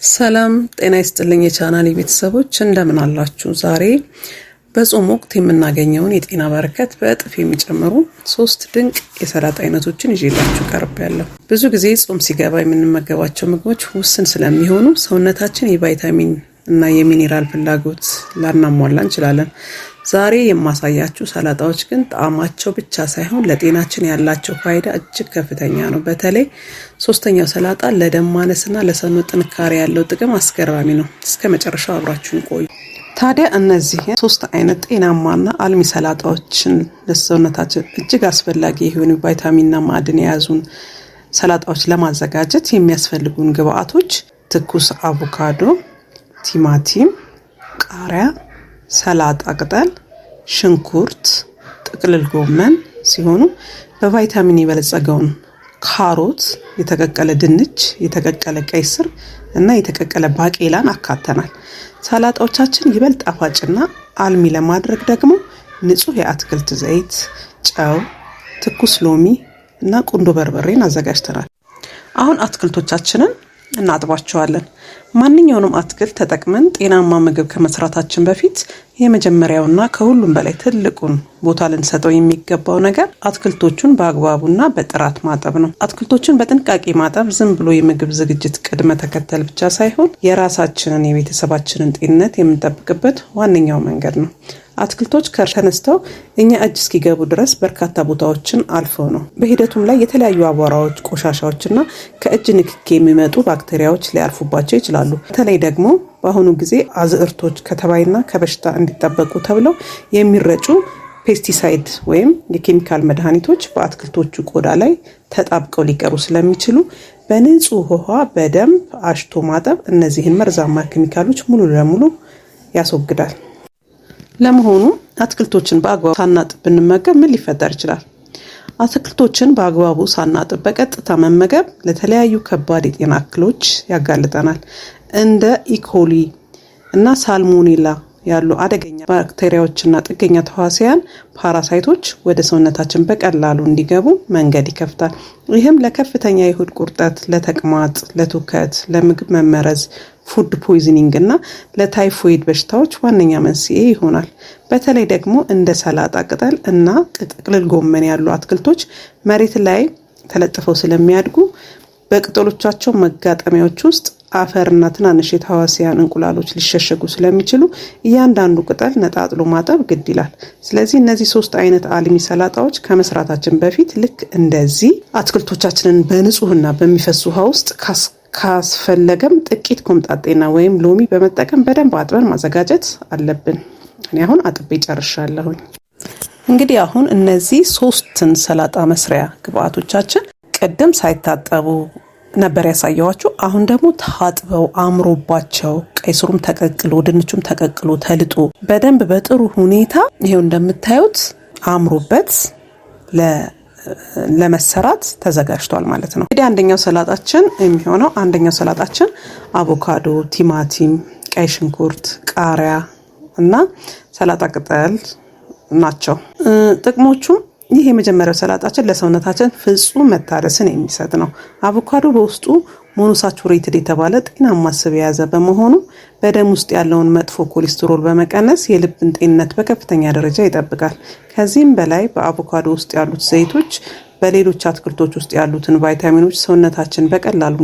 ሰላም ጤና ይስጥልኝ የቻናሌ ቤተሰቦች እንደምን አላችሁ? ዛሬ በጾም ወቅት የምናገኘውን የጤና በረከት በእጥፍ የሚጨምሩ 3 ድንቅ የሰላጣ አይነቶችን ይዤላችሁ ቀርቤያለሁ። ብዙ ጊዜ ጾም ሲገባ የምንመገባቸው ምግቦች ውስን ስለሚሆኑ ሰውነታችን የቫይታሚን እና የሚኒራል ፍላጎት ላናሟላ እንችላለን። ዛሬ የማሳያችሁ ሰላጣዎች ግን ጣዕማቸው ብቻ ሳይሆን ለጤናችን ያላቸው ፋይዳ እጅግ ከፍተኛ ነው። በተለይ ሶስተኛው ሰላጣ ለደም ማነስና ለሰውነት ጥንካሬ ያለው ጥቅም አስገራሚ ነው። እስከ መጨረሻው አብራችሁን ቆዩ። ታዲያ እነዚህ 3 አይነት ጤናማና አልሚ ሰላጣዎችን ለሰውነታችን እጅግ አስፈላጊ የሆኑ ቫይታሚንና ማዕድን የያዙን ሰላጣዎች ለማዘጋጀት የሚያስፈልጉን ግብአቶች ትኩስ አቮካዶ፣ ቲማቲም፣ ቃሪያ፣ ሰላጣ ቅጠል፣ ሽንኩርት፣ ጥቅልል ጎመን ሲሆኑ በቫይታሚን የበለጸገውን ካሮት፣ የተቀቀለ ድንች፣ የተቀቀለ ቀይ ስር እና የተቀቀለ ባቄላን አካተናል። ሰላጣዎቻችን ይበልጥ ጣፋጭና አልሚ ለማድረግ ደግሞ ንጹህ የአትክልት ዘይት፣ ጨው፣ ትኩስ ሎሚ እና ቁንዶ በርበሬን አዘጋጅተናል። አሁን አትክልቶቻችንን እናጥባቸዋለን። ማንኛውንም አትክልት ተጠቅመን ጤናማ ምግብ ከመስራታችን በፊት የመጀመሪያውና ከሁሉም በላይ ትልቁን ቦታ ልንሰጠው የሚገባው ነገር አትክልቶቹን በአግባቡና በጥራት ማጠብ ነው። አትክልቶቹን በጥንቃቄ ማጠብ ዝም ብሎ የምግብ ዝግጅት ቅድመ ተከተል ብቻ ሳይሆን የራሳችንን የቤተሰባችንን ጤንነት የምንጠብቅበት ዋነኛው መንገድ ነው። አትክልቶች ተነስተው እኛ እጅ እስኪገቡ ድረስ በርካታ ቦታዎችን አልፈው ነው። በሂደቱም ላይ የተለያዩ አቧራዎች፣ ቆሻሻዎችና ከእጅ ንክኪ የሚመጡ ባክቴሪያዎች ሊያርፉባቸው ይችላሉ። በተለይ ደግሞ በአሁኑ ጊዜ አዝዕርቶች ከተባይና ከበሽታ እንዲጠበቁ ተብለው የሚረጩ ፔስቲሳይድ ወይም የኬሚካል መድኃኒቶች በአትክልቶቹ ቆዳ ላይ ተጣብቀው ሊቀሩ ስለሚችሉ በንጹህ ውሃ በደንብ አሽቶ ማጠብ እነዚህን መርዛማ ኬሚካሎች ሙሉ ለሙሉ ያስወግዳል። ለመሆኑ አትክልቶችን በአግባቡ ሳናጥብ ብንመገብ ምን ሊፈጠር ይችላል? አትክልቶችን በአግባቡ ሳናጥብ በቀጥታ መመገብ ለተለያዩ ከባድ የጤና እክሎች ያጋልጠናል። እንደ ኢኮሊ እና ሳልሞኔላ ያሉ አደገኛ ባክቴሪያዎችና ጥገኛ ተዋሲያን ፓራሳይቶች ወደ ሰውነታችን በቀላሉ እንዲገቡ መንገድ ይከፍታል። ይህም ለከፍተኛ የሆድ ቁርጠት፣ ለተቅማጥ፣ ለትውከት፣ ለምግብ መመረዝ፣ ፉድ ፖይዝኒንግ እና ለታይፎይድ በሽታዎች ዋነኛ መንስኤ ይሆናል። በተለይ ደግሞ እንደ ሰላጣ ቅጠል እና ጥቅልል ጎመን ያሉ አትክልቶች መሬት ላይ ተለጥፈው ስለሚያድጉ በቅጠሎቻቸው መጋጠሚያዎች ውስጥ አፈርና ትናንሽ የተዋሲያን እንቁላሎች ሊሸሸጉ ስለሚችሉ እያንዳንዱ ቅጠል ነጣጥሎ ማጠብ ግድ ይላል። ስለዚህ እነዚህ 3 አይነት አልሚ ሰላጣዎች ከመስራታችን በፊት ልክ እንደዚህ አትክልቶቻችንን በንጹህና በሚፈስ ውሃ ውስጥ ካስፈለገም ጥቂት ኮምጣጤና ወይም ሎሚ በመጠቀም በደንብ አጥበን ማዘጋጀት አለብን። እኔ አሁን አጥቤ ጨርሻለሁኝ። እንግዲህ አሁን እነዚህ 3ን ሰላጣ መስሪያ ግብአቶቻችን ቅድም ሳይታጠቡ ነበር ያሳየዋችሁ። አሁን ደግሞ ታጥበው አምሮባቸው ቀይ ስሩም ተቀቅሎ ድንቹም ተቀቅሎ ተልጦ በደንብ በጥሩ ሁኔታ ይሄው እንደምታዩት አምሮበት ለመሰራት ተዘጋጅቷል ማለት ነው። እንግዲህ አንደኛው ሰላጣችን አቮካዶ፣ ቲማቲም፣ ቀይ ሽንኩርት፣ ቃሪያ እና ሰላጣ ቅጠል ናቸው። ጥቅሞቹም ይህ የመጀመሪያው ሰላጣችን ለሰውነታችን ፍጹም መታደስን የሚሰጥ ነው። አቮካዶ በውስጡ ሞኖሳቹሬትድ የተባለ ጤናማ ስብ የያዘ በመሆኑ በደም ውስጥ ያለውን መጥፎ ኮሌስትሮል በመቀነስ የልብን ጤንነት በከፍተኛ ደረጃ ይጠብቃል። ከዚህም በላይ በአቮካዶ ውስጥ ያሉት ዘይቶች በሌሎች አትክልቶች ውስጥ ያሉትን ቫይታሚኖች ሰውነታችን በቀላሉ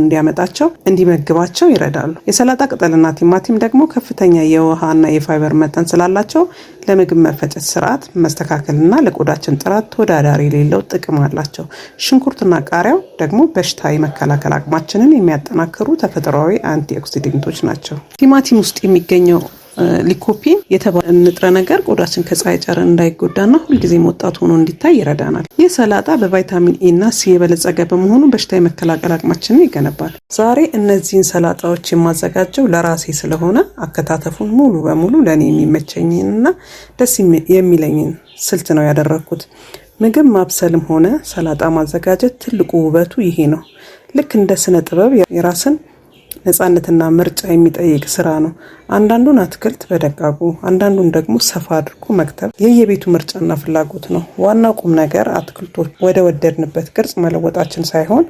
እንዲመግባቸው ይረዳሉ። የሰላጣ ቅጠልና ቲማቲም ደግሞ ከፍተኛ የውሃና የፋይበር መጠን ስላላቸው ለምግብ መፈጨት ስርዓት መስተካከልና ለቆዳችን ጥራት ተወዳዳሪ የሌለው ጥቅም አላቸው። ሽንኩርትና ቃሪያው ደግሞ በሽታ የመከላከል አቅማችንን የሚያጠናክሩ ተፈጥሯዊ አንቲኦክሲደንቶች ናቸው። ቲማቲም ውስጥ የሚገኘው ሊኮፒን የተባለ ንጥረ ነገር ቆዳችን ከፀሐይ ጨረር እንዳይጎዳና ሁልጊዜም ወጣት ሆኖ እንዲታይ ይረዳናል። ይህ ሰላጣ በቫይታሚን ኤ እና ሲ የበለጸገ በመሆኑ በሽታ የመከላከል አቅማችንን ይገነባል። ዛሬ እነዚህን ሰላጣዎች የማዘጋጀው ለራሴ ስለሆነ አከታተፉን ሙሉ በሙሉ ለኔ የሚመቸኝንና ደስ የሚለኝን ስልት ነው ያደረኩት። ምግብ ማብሰልም ሆነ ሰላጣ ማዘጋጀት ትልቁ ውበቱ ይሄ ነው። ልክ እንደ ስነ ጥበብ የራስን ነፃነትና ምርጫ የሚጠይቅ ስራ ነው። አንዳንዱን አትክልት በደቃቁ አንዳንዱን ደግሞ ሰፋ አድርጎ መክተፍ የየቤቱ ምርጫና ፍላጎት ነው። ዋናው ቁም ነገር አትክልቶች ወደ ወደድንበት ቅርጽ መለወጣችን ሳይሆን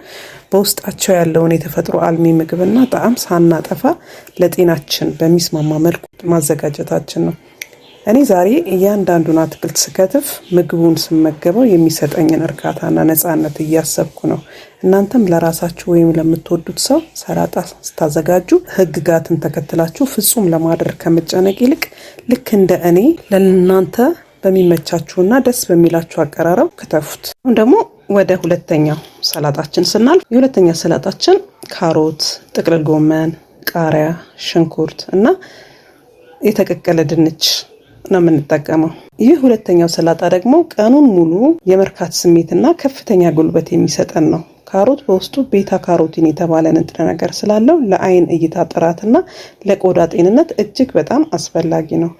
በውስጣቸው ያለውን የተፈጥሮ አልሚ ምግብና ጣዕም ሳናጠፋ ለጤናችን በሚስማማ መልኩ ማዘጋጀታችን ነው። እኔ ዛሬ እያንዳንዱን አትክልት ስከትፍ ምግቡን ስመገበው የሚሰጠኝን እርካታና ነፃነት እያሰብኩ ነው። እናንተም ለራሳችሁ ወይም ለምትወዱት ሰው ሰላጣ ስታዘጋጁ ህግጋትን ተከትላችሁ ፍጹም ለማድረግ ከመጨነቅ ይልቅ ልክ እንደ እኔ ለእናንተ በሚመቻችሁና ደስ በሚላችሁ አቀራረብ ከተፉት። አሁን ደግሞ ወደ ሁለተኛው ሰላጣችን ስናልፍ የሁለተኛ ሰላጣችን ካሮት፣ ጥቅልል ጎመን፣ ቃሪያ፣ ሽንኩርት እና የተቀቀለ ድንች ነው የምንጠቀመው። ይህ ሁለተኛው ሰላጣ ደግሞ ቀኑን ሙሉ የመርካት ስሜትና ከፍተኛ ጉልበት የሚሰጠን ነው። ካሮት በውስጡ ቤታ ካሮቲን የተባለ ንጥረ ነገር ስላለው ለአይን እይታ ጥራትና ለቆዳ ጤንነት እጅግ በጣም አስፈላጊ ነው።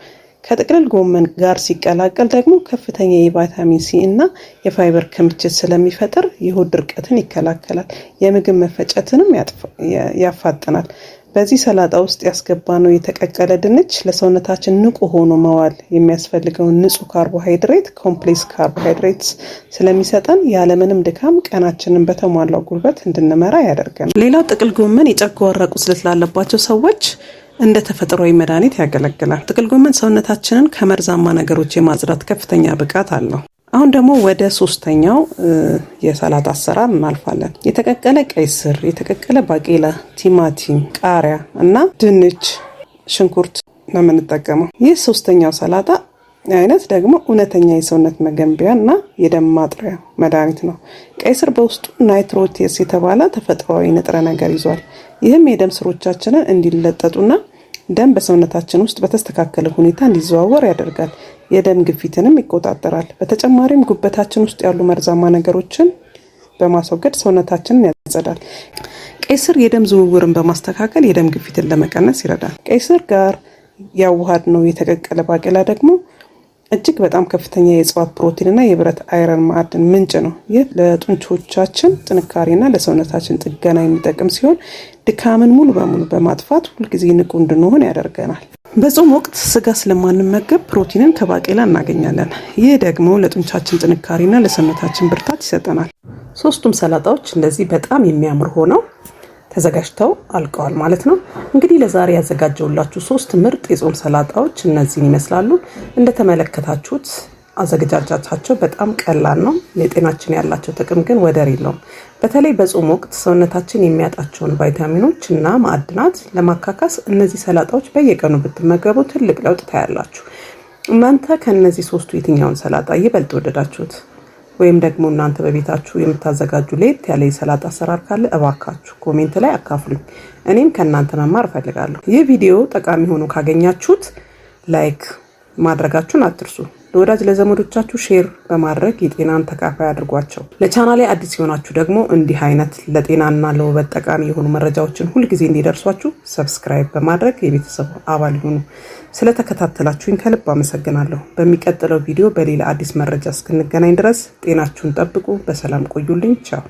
ከጥቅልል ጎመን ጋር ሲቀላቀል ደግሞ ከፍተኛ የቫይታሚን ሲ እና የፋይበር ክምችት ስለሚፈጥር የሆድ ድርቀትን ይከላከላል፣ የምግብ መፈጨትንም ያፋጥናል። በዚህ ሰላጣ ውስጥ ያስገባነው የተቀቀለ ድንች ለሰውነታችን ንቁ ሆኖ መዋል የሚያስፈልገውን ንጹህ ካርቦሃይድሬት ኮምፕሌክስ ካርቦሃይድሬትስ ስለሚሰጠን ያለምንም ድካም ቀናችንን በተሟላው ጉልበት እንድንመራ ያደርገናል። ሌላው ጥቅል ጎመን የጨጓራ ቁስለት ላለባቸው ሰዎች እንደ ተፈጥሯዊ መድኃኒት ያገለግላል። ጥቅል ጎመን ሰውነታችንን ከመርዛማ ነገሮች የማጽዳት ከፍተኛ ብቃት አለው። አሁን ደግሞ ወደ ሶስተኛው የሰላጣ አሰራር እናልፋለን። የተቀቀለ ቀይ ስር፣ የተቀቀለ ባቄላ፣ ቲማቲም፣ ቃሪያ እና ድንች፣ ሽንኩርት ነው የምንጠቀመው። ይህ ሶስተኛው ሰላጣ አይነት ደግሞ እውነተኛ የሰውነት መገንቢያ እና የደም ማጥሪያ መድኃኒት ነው። ቀይ ስር በውስጡ ናይትሮቴስ የተባለ ተፈጥሯዊ ንጥረ ነገር ይዟል። ይህም የደም ስሮቻችንን እንዲለጠጡና ደም በሰውነታችን ውስጥ በተስተካከለ ሁኔታ እንዲዘዋወር ያደርጋል። የደም ግፊትንም ይቆጣጠራል። በተጨማሪም ጉበታችን ውስጥ ያሉ መርዛማ ነገሮችን በማስወገድ ሰውነታችንን ያጸዳል። ቀይ ስር የደም ዝውውርን በማስተካከል የደም ግፊትን ለመቀነስ ይረዳል። ቀይ ስር ጋር ያዋሃድነው የተቀቀለ ባቄላ ደግሞ እጅግ በጣም ከፍተኛ የእጽዋት ፕሮቲንና የብረት አይረን ማዕድን ምንጭ ነው። ይህ ለጡንቾቻችን ጥንካሬና ለሰውነታችን ጥገና የሚጠቅም ሲሆን ድካምን ሙሉ በሙሉ በማጥፋት ሁልጊዜ ንቁ እንድንሆን ያደርገናል። በጾም ወቅት ስጋ ስለማንመገብ ፕሮቲንን ከባቄላ እናገኛለን። ይህ ደግሞ ለጡንቻችን ጥንካሬና ለሰውነታችን ብርታት ይሰጠናል። ሶስቱም ሰላጣዎች እንደዚህ በጣም የሚያምሩ ሆነው ተዘጋጅተው አልቀዋል ማለት ነው። እንግዲህ ለዛሬ ያዘጋጀውላችሁ 3 ምርጥ የጾም ሰላጣዎች እነዚህን ይመስላሉ። እንደተመለከታችሁት አዘገጃጃቻቸው በጣም ቀላል ነው። ለጤናችን ያላቸው ጥቅም ግን ወደር የለውም። በተለይ በጾም ወቅት ሰውነታችን የሚያጣቸውን ቫይታሚኖች እና ማዕድናት ለማካካስ እነዚህ ሰላጣዎች በየቀኑ ብትመገቡ ትልቅ ለውጥ ታያላችሁ። እናንተ ከነዚህ 3ቱ የትኛውን ሰላጣ ይበልጥ ወደዳችሁት? ወይም ደግሞ እናንተ በቤታችሁ የምታዘጋጁ ለየት ያለ የሰላጣ አሰራር ካለ እባካችሁ ኮሜንት ላይ አካፍሉኝ። እኔም ከእናንተ መማር እፈልጋለሁ። ይህ ቪዲዮ ጠቃሚ ሆኖ ካገኛችሁት ላይክ ማድረጋችሁን አትርሱ። ለወዳጅ ለዘመዶቻችሁ ሼር በማድረግ የጤናን ተካፋይ አድርጓቸው። ለቻናሌ አዲስ የሆናችሁ ደግሞ እንዲህ አይነት ለጤናና ለውበት ጠቃሚ የሆኑ መረጃዎችን ሁልጊዜ እንዲደርሷችሁ ሰብስክራይብ በማድረግ የቤተሰቡ አባል ይሁኑ። ስለተከታተላችሁኝ ከልብ አመሰግናለሁ። በሚቀጥለው ቪዲዮ በሌላ አዲስ መረጃ እስክንገናኝ ድረስ ጤናችሁን ጠብቁ። በሰላም ቆዩልኝ። ቻው።